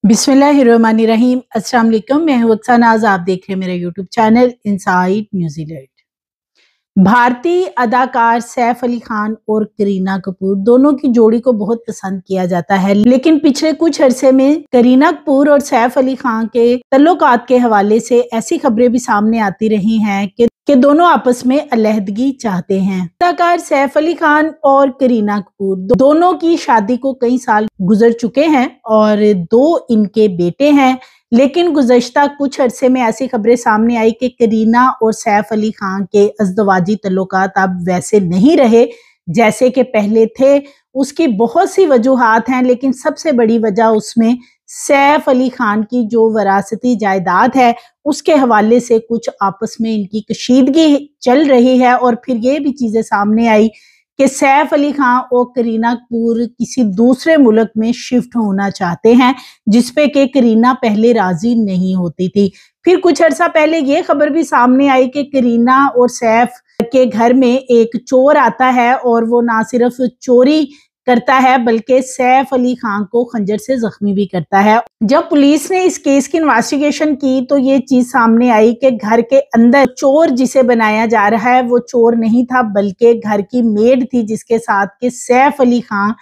बिस्मिल्लाहिर्रहमानिर्रहीम। अस्सलाम वालेकुम। मैं हूं अक्सा नाज। आप देख रहे हैं मेरा यूट्यूब चैनल इनसाइड न्यूजीलैंड। भारतीय अदाकार सैफ अली खान और करीना कपूर दोनों की जोड़ी को बहुत पसंद किया जाता है, लेकिन पिछले कुछ अरसे में करीना कपूर और सैफ अली खान के तल्लुकात के हवाले से ऐसी खबरें भी सामने आती रही हैं कि दोनों आपस में अलहदगी चाहते हैं। अदाकार सैफ अली खान और करीना कपूर दोनों की शादी को कई साल गुजर चुके हैं और दो इनके बेटे हैं, लेकिन गुज़श्ता कुछ अरसे में ऐसी खबरें सामने आई कि करीना और सैफ अली खान के अज़दवाजी तल्लुकात अब वैसे नहीं रहे जैसे कि पहले थे। उसकी बहुत सी वजूहात हैं, लेकिन सबसे बड़ी वजह उसमें सैफ अली खान की जो वरासती जायदाद है उसके हवाले से कुछ आपस में इनकी कशीदगी चल रही है। और फिर ये भी चीज़ें सामने आई कि सैफ अली खान और करीना कपूर किसी दूसरे मुल्क में शिफ्ट होना चाहते हैं, जिसपे कि करीना पहले राजी नहीं होती थी। फिर कुछ अरसा पहले ये खबर भी सामने आई कि करीना और सैफ के घर में एक चोर आता है और वो ना सिर्फ चोरी करता है बल्कि सैफ अली खान को खंजर से जख्मी भी करता है। जब पुलिस ने इस केस की इन्वेस्टिगेशन की तो ये चीज सामने आई कि घर के अंदर चोर जिसे बनाया जा रहा है वो चोर नहीं था, बल्कि घर की मेड थी, जिसके साथ के सैफ अली खान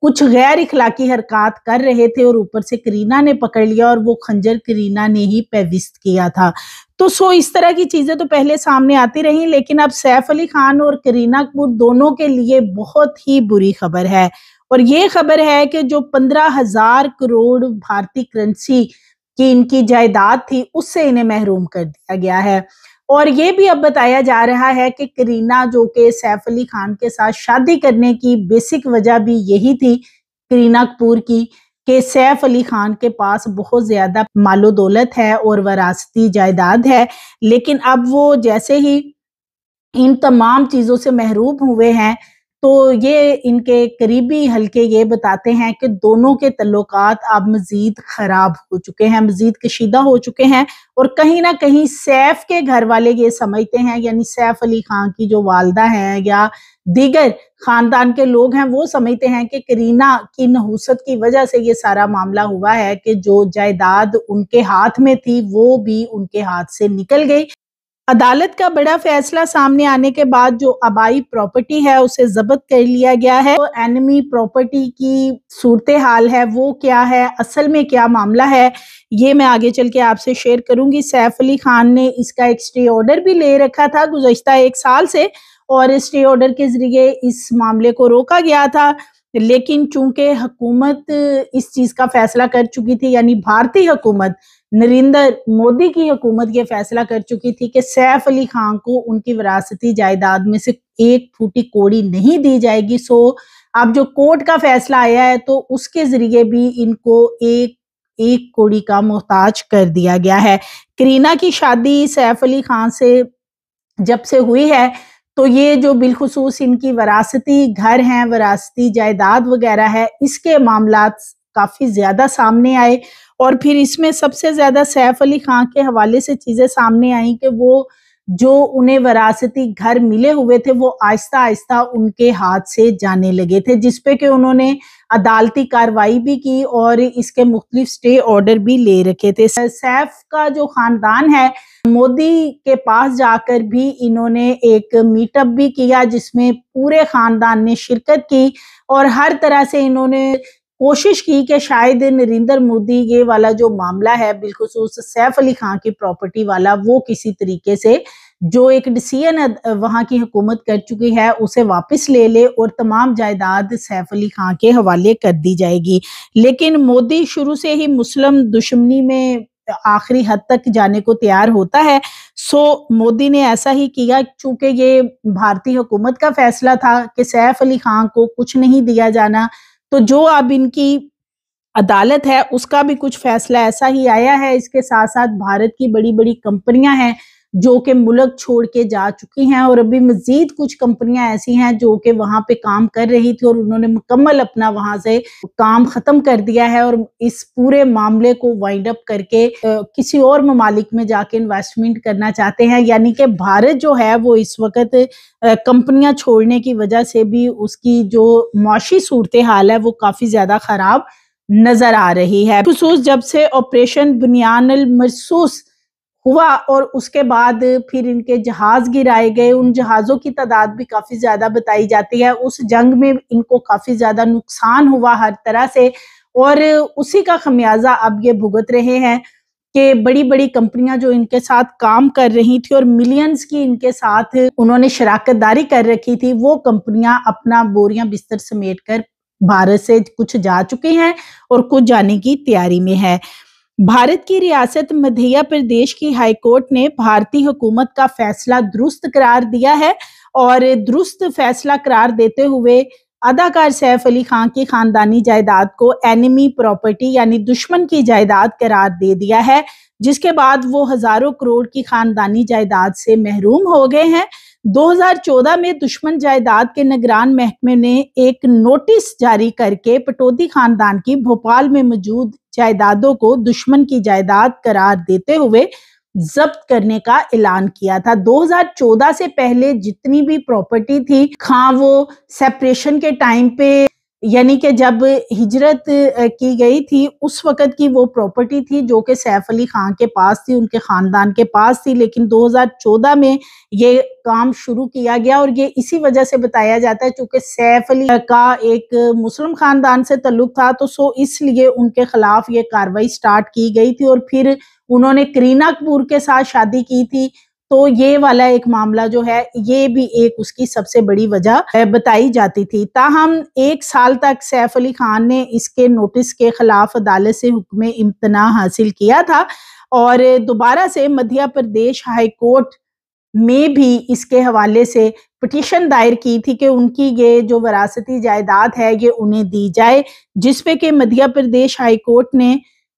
कुछ गैर इखलाकी हरकत कर रहे थे और ऊपर से करीना ने पकड़ लिया और वो खंजर करीना ने ही पेविस्त किया था। तो इस तरह की चीजें तो पहले सामने आती रही, लेकिन अब सैफ अली खान और करीना कपूर दोनों के लिए बहुत ही बुरी खबर है। और ये खबर है कि जो 15,000 करोड़ भारतीय करेंसी की इनकी जायदाद थी उससे इन्हें महरूम कर दिया गया है। और ये भी अब बताया जा रहा है कि करीना, जो कि सैफ अली खान के साथ शादी करने की बेसिक वजह भी यही थी करीना कपूर की, कि सैफ अली खान के पास बहुत ज्यादा मालो दौलत है और वरासती जायदाद है, लेकिन अब वो जैसे ही इन तमाम चीजों से महरूम हुए हैं तो ये इनके करीबी हल्के ये बताते हैं कि दोनों के तल्लुकात अब मजीद खराब हो चुके हैं, मजीद कशीदा हो चुके हैं। और कहीं ना कहीं सैफ के घर वाले ये समझते हैं, यानी सैफ अली खान की जो वालदा हैं या दीगर खानदान के लोग हैं, वो समझते हैं कि करीना की नहुसत की वजह से ये सारा मामला हुआ है कि जो जायदाद उनके हाथ में थी वो भी उनके हाथ से निकल गई। अदालत का बड़ा फैसला सामने आने के बाद जो आबाई प्रॉपर्टी है उसे जब्त कर लिया गया है। तो एनिमी प्रॉपर्टी की सूरत हाल है वो क्या है, असल में क्या मामला है, ये मैं आगे चल के आपसे शेयर करूंगी। सैफ अली खान ने इसका एक स्टे ऑर्डर भी ले रखा था गुज़श्ता 1 साल से, और स्टे ऑर्डर के जरिए इस मामले को रोका गया था, लेकिन चूंकि हुकूमत इस चीज का फैसला कर चुकी थी, यानी भारतीय हुकूमत, नरेंद्र मोदी की हुकूमत ये फैसला कर चुकी थी कि सैफ अली खान को उनकी विरासती जायदाद में से 1 फूटी कौड़ी नहीं दी जाएगी। सो अब जो कोर्ट का फैसला आया है तो उसके जरिए भी इनको एक कौड़ी का मोहताज कर दिया गया है। करीना की शादी सैफ अली खान से जब से हुई है तो ये जो बिलखुसूस इनकी वरासती घर हैं, वरासती जायदाद वगैरह है, इसके मामलात काफी ज्यादा सामने आए। और फिर इसमें सबसे ज्यादा सैफ अली खान के हवाले से चीजें सामने आई कि वो जो उन्हें वरासती घर मिले हुए थे वो आहिस्ता आहिस्ता उनके हाथ से जाने लगे थे, जिसपे कि उन्होंने अदालती कार्रवाई भी की और इसके मुख्तलिफ स्टे ऑर्डर भी ले रखे थे। सैफ का जो खानदान है, मोदी के पास जाकर भी इन्होंने एक मीटअप भी किया जिसमें पूरे खानदान ने शिरकत की और हर तरह से इन्होंने कोशिश की कि शायद नरेंद्र मोदी ये वाला जो मामला है बिलखुसूस सैफ अली खान की प्रॉपर्टी वाला, वो किसी तरीके से जो एक डिसीजन वहां की हुकूमत कर चुकी है उसे वापस ले ले और तमाम जायदाद सैफ अली खान के हवाले कर दी जाएगी। लेकिन मोदी शुरू से ही मुस्लिम दुश्मनी में आखिरी हद तक जाने को तैयार होता है। सो मोदी ने ऐसा ही किया, चूंकि ये भारतीय हुकूमत का फैसला था कि सैफ अली खान को कुछ नहीं दिया जाना, तो जो अब इनकी अदालत है उसका भी कुछ फैसला ऐसा ही आया है। इसके साथ साथ भारत की बड़ी बड़ी कंपनियां हैं जो कि मुल्क छोड़ के जा चुकी हैं और अभी मजीद कुछ कंपनियां ऐसी हैं जो कि वहां पे काम कर रही थी और उन्होंने मुकम्मल अपना वहां से काम खत्म कर दिया है और इस पूरे मामले को वाइंड अप करके किसी और ममालिक में जाके इन्वेस्टमेंट करना चाहते हैं। यानी कि भारत जो है वो इस वक्त कंपनियां छोड़ने की वजह से भी उसकी जो माशी सूरत हाल है वो काफी ज्यादा खराब نظر آ رہی ہے، خصوص جب سے آپریشن بنیان المرصوص ہوا اور اس کے بعد پھر ان کے جہاز گرائے گئے۔ ان جہازوں کی تعداد بھی کافی زیادہ بتائی جاتی ہے۔ اس جنگ میں ان کو کافی زیادہ نقصان ہوا ہر طرح سے، اور اسی کا خمیازہ اب یہ بھگت رہے ہیں کہ بڑی بڑی کمپنیاں جو ان کے ساتھ کام کر رہی تھی اور ملینز کی ان کے ساتھ انہوں نے شراکت داری کر رکھی تھی، وہ کمپنیاں اپنا بوریاں بستر سمیٹ کر بھارت سے کچھ جا چکی ہیں اور کچھ جانے کی تیاری میں ہے۔ بھارت کی ریاست مدھیہ پردیش کی ہائی کورٹ نے بھارتی حکومت کا فیصلہ درست قرار دیا ہے، اور درست فیصلہ قرار دیتے ہوئے اداکار سیف علی خان کی خاندانی جائیداد کو اینمی پراپرٹی یعنی دشمن کی جائیداد قرار دے دیا ہے، جس کے بعد وہ ہزاروں کروڑ کی خاندانی جائیداد سے محروم ہو گئے ہیں۔ 2014 میں دشمن جائیداد کے نگران محکمے نے ایک نوٹس جاری کر کے پٹودی خاندان کی بھوپال میں موجود جائیدادوں کو دشمن کی جائیداد قرار دیتے ہوئے ضبط کرنے کا اعلان کیا تھا۔ 2014 سے پہلے جتنی بھی پراپرٹی تھی، خواہ وہ سیپریشن کے ٹائم پہ یعنی کہ جب ہجرت کی گئی تھی اس وقت کی وہ پراپرٹی تھی جو کہ سیف علی خان کے پاس تھی، ان کے خاندان کے پاس تھی، لیکن 2014 میں یہ کام شروع کیا گیا، اور یہ اسی وجہ سے بتایا جاتا ہے چونکہ سیف علی کا ایک مسلم خاندان سے تعلق تھا، تو اس لیے ان کے خلاف یہ کاروائی سٹارٹ کی گئی تھی، اور پھر انہوں نے کرینہ کپور کے ساتھ شادی کی تھی، تو یہ والا ایک معاملہ جو ہے یہ بھی ایک اس کی سب سے بڑی وجہ بتائی جاتی تھی۔ تاہم 1 سال تک سیف علی خان نے اس کے نوٹس کے خلاف عدالت سے حکم امتناع حاصل کیا تھا، اور دوبارہ سے مدھیہ پردیش ہائی کورٹ میں بھی اس کے حوالے سے پٹیشن دائر کی تھی کہ ان کی یہ جو وراثتی جائیداد ہے یہ انہیں دی جائے، جس پہ کہ مدھیہ پردیش ہائی کورٹ نے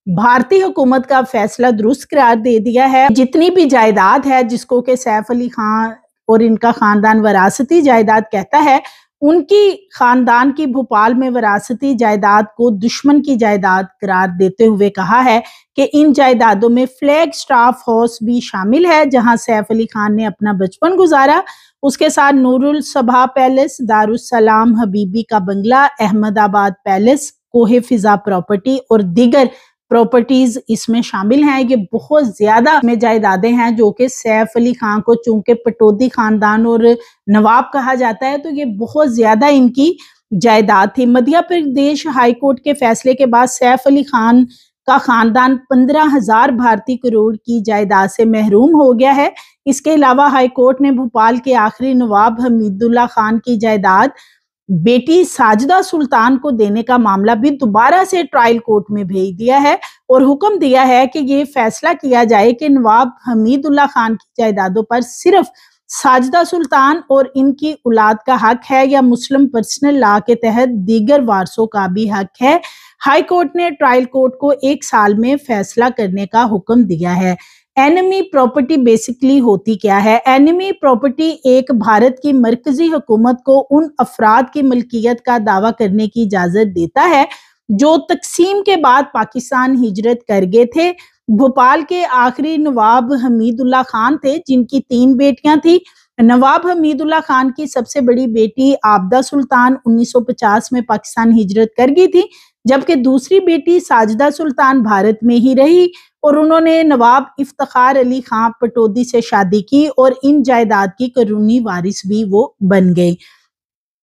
بھارتی حکومت کا فیصلہ درست قرار دے دیا ہے۔ جتنی بھی جائیداد ہے جس کو کہ سیف علی خان اور ان کا خاندان وراثتی جائیداد کہتا ہے، ان کی خاندان کی بھوپال میں وراثتی جائیداد کو دشمن کی جائیداد قرار دیتے ہوئے کہا ہے کہ ان جائیدادوں میں فلیگ سٹاف ہاؤس بھی شامل ہے جہاں سیف علی خان نے اپنا بچپن گزارا، اس کے ساتھ نور الصباح پیلس، دارالسلام حبیبی کا بنگلہ، احمد آباد پیلس، کوہ فضا پراپرٹی اور دیگر پراپرٹیز اس میں شامل ہیں۔ یہ بہت زیادہ میں جائیدادیں ہیں جو کہ سیف علی خان کو چونکہ پٹودی خاندان اور نواب کہا جاتا ہے تو یہ بہت زیادہ ان کی جائیداد تھی۔ مدھیہ پردیش ہائی کورٹ کے فیصلے کے بعد سیف علی خان کا خاندان 15,000 بھارتی کروڑ کی جائیداد سے محروم ہو گیا ہے۔ اس کے علاوہ ہائی کورٹ نے بھوپال کے آخری نواب حمید اللہ خان کی جائیداد بیٹی ساجدہ سلطان کو دینے کا معاملہ بھی دوبارہ سے ٹرائل کورٹ میں بھیج دیا ہے، اور حکم دیا ہے کہ یہ فیصلہ کیا جائے کہ نواب حمید اللہ خان کی جائیدادوں پر صرف ساجدہ سلطان اور ان کی اولاد کا حق ہے یا مسلم پرسنل لا کے تحت دیگر وارثوں کا بھی حق ہے۔ ہائی کورٹ نے ٹرائل کورٹ کو 1 سال میں فیصلہ کرنے کا حکم دیا ہے۔ اینمی پراپرٹی بیسکلی ہوتی کیا ہے؟ اینمی پراپرٹی ایک بھارت کی مرکزی حکومت کو ان افراد کی ملکیت کا دعویٰ کرنے کی اجازت دیتا ہے جو تقسیم کے بعد پاکستان ہجرت کر گئے تھے۔ بھوپال کے آخری نواب حمید اللہ خان تھے جن کی 3 بیٹیاں تھیں۔ نواب حمید اللہ خان کی سب سے بڑی بیٹی عابدہ سلطان 1950 میں پاکستان ہجرت کر گئی تھی، جبکہ دوسری بیٹی ساجدہ سلطان بھارت میں ہی رہی، اور انہوں نے نواب افتخار علی خان پٹودی سے شادی کی اور ان جائیداد کی قانونی وارث بھی وہ بن گئی۔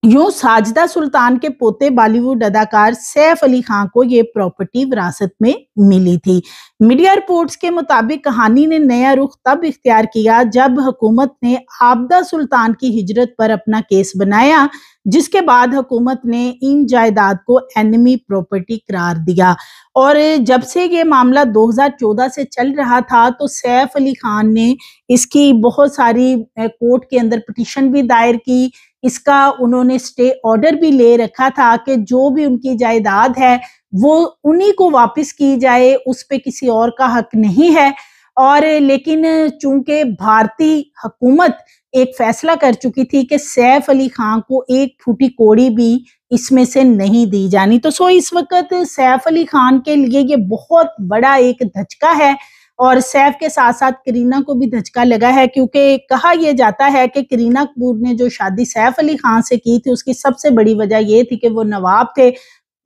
یوں ساجدہ سلطان کے پوتے بالی ووڈ اداکار سیف علی خان کو یہ پراپرٹی وراثت میں ملی تھی۔ میڈیا رپورٹس کے مطابق کہانی نے نیا رخ تب اختیار کیا جب حکومت نے عابدہ سلطان کی ہجرت پر اپنا کیس بنایا، جس کے بعد حکومت نے ان جائیداد کو اینمی پراپرٹی قرار دیا، اور جب سے یہ معاملہ 2014 سے چل رہا تھا تو سیف علی خان نے اس کی بہت ساری کورٹ کے اندر پٹیشن بھی دائر کی، اس کا انہوں نے سٹے آرڈر بھی لے رکھا تھا کہ جو بھی ان کی جائیداد ہے وہ انہی کو واپس کی جائے، اس پہ کسی اور کا حق نہیں ہے۔ اور لیکن چونکہ بھارتی حکومت ایک فیصلہ کر چکی تھی کہ سیف علی خان کو ایک پھوٹی کوڑی بھی اس میں سے نہیں دی جانی، تو اس وقت سیف علی خان کے لیے یہ بہت بڑا ایک دھچکا ہے، اور سیف کے ساتھ ساتھ کرینہ کو بھی دھچکا لگا ہے، کیونکہ کہا یہ جاتا ہے کہ کرینہ کپور نے جو شادی سیف علی خان سے کی تھی اس کی سب سے بڑی وجہ یہ تھی کہ وہ نواب تھے،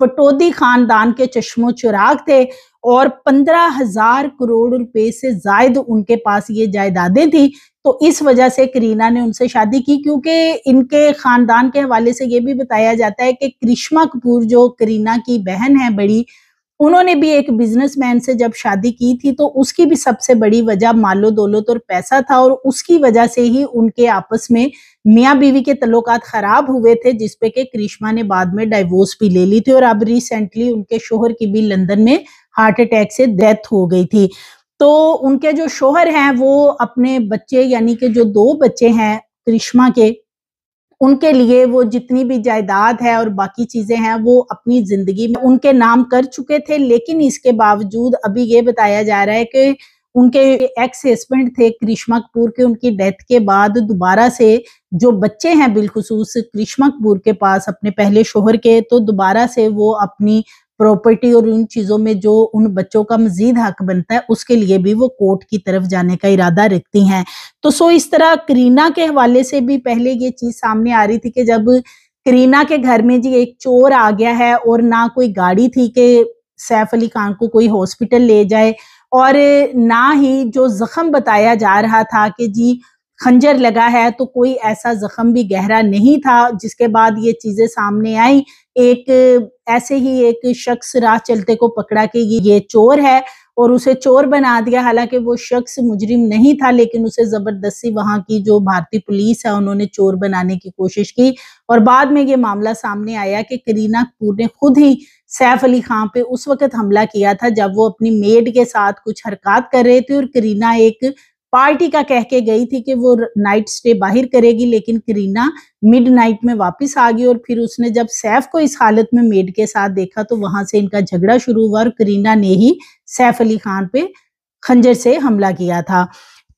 पटौदी खानदान के चश्मो चिराग थे और 15,000 करोड़ रुपए से जायद उनके पास ये जायदादें थी। तो इस वजह से करीना ने उनसे शादी की, क्योंकि इनके खानदान के हवाले से ये भी बताया जाता है कि करिश्मा कपूर जो करीना की बहन है बड़ी, उन्होंने भी एक बिजनेसमैन से जब शादी की थी तो उसकी भी सबसे बड़ी वजह मालो दौलत और पैसा था, और उसकी वजह से ही उनके आपस में मियाँ बीवी के तल्लुकात खराब हुए थे, जिसपे कि करिश्मा ने बाद में डाइवोर्स भी ले ली थी। और अब रिसेंटली उनके शोहर की भी लंदन में हार्ट अटैक से डेथ हो गई थी। तो उनके जो शोहर हैं वो अपने बच्चे, यानी कि जो 2 बच्चे हैं करिश्मा के, उनके लिए वो जितनी भी जायदाद है और बाकी चीजें हैं वो अपनी जिंदगी में उनके नाम कर चुके थे। लेकिन इसके बावजूद अभी ये बताया जा रहा है कि उनके एक्स हस्बैंड थे करिश्मा कपूर के, उनकी डेथ के बाद दोबारा से जो बच्चे हैं बिलखुसूस करिश्मा कपूर के पास अपने पहले शोहर के, तो दोबारा से वो अपनी प्रॉपर्टी और उन चीजों में जो उन बच्चों का मजीद हक बनता है उसके लिए भी वो कोर्ट की तरफ जाने का इरादा रखती हैं। तो इस तरह करीना के हवाले से भी पहले ये चीज सामने आ रही थी कि जब करीना के घर में जी एक चोर आ गया है और ना कोई गाड़ी थी कि सैफ अली खान को कोई हॉस्पिटल ले जाए, और ना ही जो जख्म बताया जा रहा था कि जी खंजर लगा है, तो कोई ऐसा जख्म भी गहरा नहीं था। जिसके बाद ये चीजें सामने आई, एक ऐसे ही एक शख्स राह चलते को पकड़ा कि ये चोर है और उसे चोर बना दिया। हालांकि वो शख्स मुजरिम नहीं था, लेकिन उसे जबरदस्ती वहां की जो भारतीय पुलिस है उन्होंने चोर बनाने की कोशिश की। और बाद में ये मामला सामने आया कि करीना कपूर ने खुद ही सैफ अली खान पे उस वक्त हमला किया था जब वो अपनी मेड के साथ कुछ हरकत कर रहे थे, और करीना एक पार्टी का कह के गई थी कि वो नाइट स्टे बाहर करेगी, लेकिन करीना मिड नाइट में वापस आ गई। और फिर उसने जब सैफ को इस हालत में मेड के साथ देखा तो वहां से इनका झगड़ा शुरू हुआ और करीना ने ही सैफ अली खान पे खंजर से हमला किया था।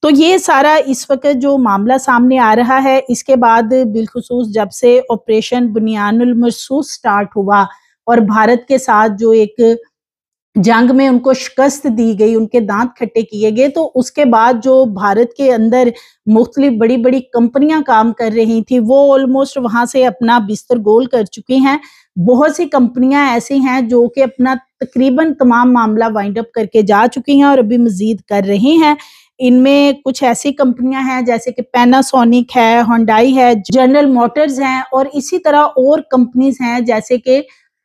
तो ये सारा इस वक्त जो मामला सामने आ रहा है, इसके बाद बिलखुसूस जब से ऑपरेशन बुनियानुल मरसूस स्टार्ट हुआ और भारत के साथ जो एक जंग में उनको शिकस्त दी गई, उनके दांत खट्टे किए गए, तो उसके बाद जो भारत के अंदर मुख्तलिफ बड़ी बड़ी कंपनियां काम कर रही थी वो ऑलमोस्ट वहां से अपना बिस्तर गोल कर चुकी हैं। बहुत सी कंपनियां ऐसी हैं जो कि अपना तकरीबन तमाम मामला वाइंड अप करके जा चुकी हैं और अभी मजीद कर रही हैं। इनमें कुछ ऐसी कंपनियां हैं जैसे कि पैनासोनिक है, होंडाई है, जनरल मोटर्स हैं, और इसी तरह और कंपनीज हैं जैसे कि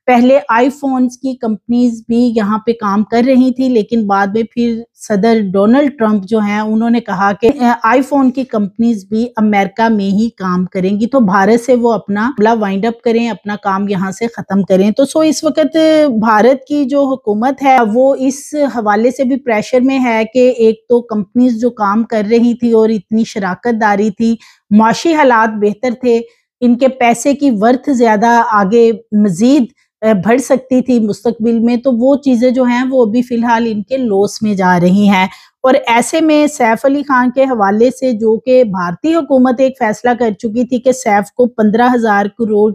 पहले आईफोन्स की कंपनीज भी यहाँ पे काम कर रही थी, लेकिन बाद में फिर सदर डोनाल्ड ट्रंप जो हैं उन्होंने कहा कि आईफोन की कंपनीज भी अमेरिका में ही काम करेंगी, तो भारत से वो अपना वाइंड अप करें, अपना काम यहाँ से खत्म करें। तो इस वक्त भारत की जो हुकूमत है वो इस हवाले से भी प्रेशर में है कि एक तो कंपनीज जो काम कर रही थी और इतनी शराकतदारी थी, माशी हालात बेहतर थे, इनके पैसे की वर्थ ज्यादा आगे मजीद बढ़ सकती थी मुस्तकबिल में, तो वो चीजें जो हैं वो अभी फिलहाल इनके लॉस में जा रही हैं। और ऐसे में सैफ अली खान के हवाले से जो कि भारतीय हुकूमत एक फैसला कर चुकी थी कि सैफ को 15,000 करोड़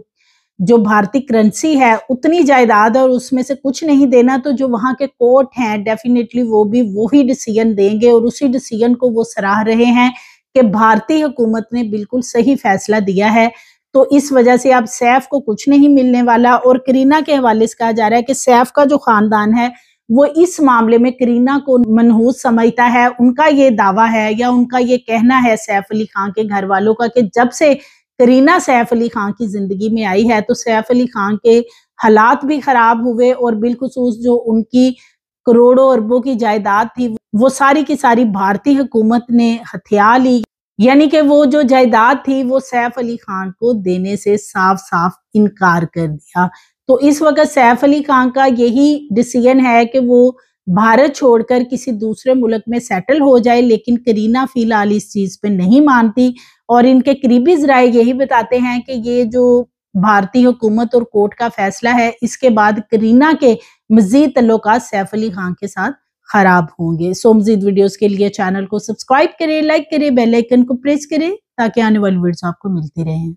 जो भारतीय करेंसी है उतनी जायदाद और उसमें से कुछ नहीं देना, तो जो वहां के कोर्ट हैं डेफिनेटली वो भी वही डिसीजन देंगे, और उसी डिसीजन को वो सराह रहे हैं कि भारतीय हुकूमत ने बिल्कुल सही फैसला दिया है। तो इस वजह से अब सैफ को कुछ नहीं मिलने वाला। और करीना के हवाले से कहा जा रहा है कि सैफ का जो खानदान है वो इस मामले में करीना को मनहूस समझता है। उनका ये दावा है या उनका ये कहना है सैफ अली खान के घर वालों का कि जब से करीना सैफ अली खान की जिंदगी में आई है तो सैफ अली खान के हालात भी खराब हुए, और बिलखुसूस जो उनकी करोड़ों अरबों की जायदाद थी वो सारी की सारी भारतीय हुकूमत ने हथिया ली, यानी कि वो जो जायदाद थी वो सैफ अली खान को देने से साफ साफ इनकार कर दिया। तो इस वक्त सैफ अली खान का यही डिसीजन है कि वो भारत छोड़कर किसी दूसरे मुल्क में सेटल हो जाए, लेकिन करीना फिलहाल इस चीज पे नहीं मानती, और इनके करीबी ज़राए यही बताते हैं कि ये जो भारतीय हुकूमत और कोर्ट का फैसला है इसके बाद करीना के मजीद तल्लुकात सैफ अली खान के साथ खराब होंगे। सो मजीद वीडियोस के लिए चैनल को सब्सक्राइब करें, लाइक करें, बेल आइकन को प्रेस करें ताकि आने वाली वीडियोस आपको मिलती रहें।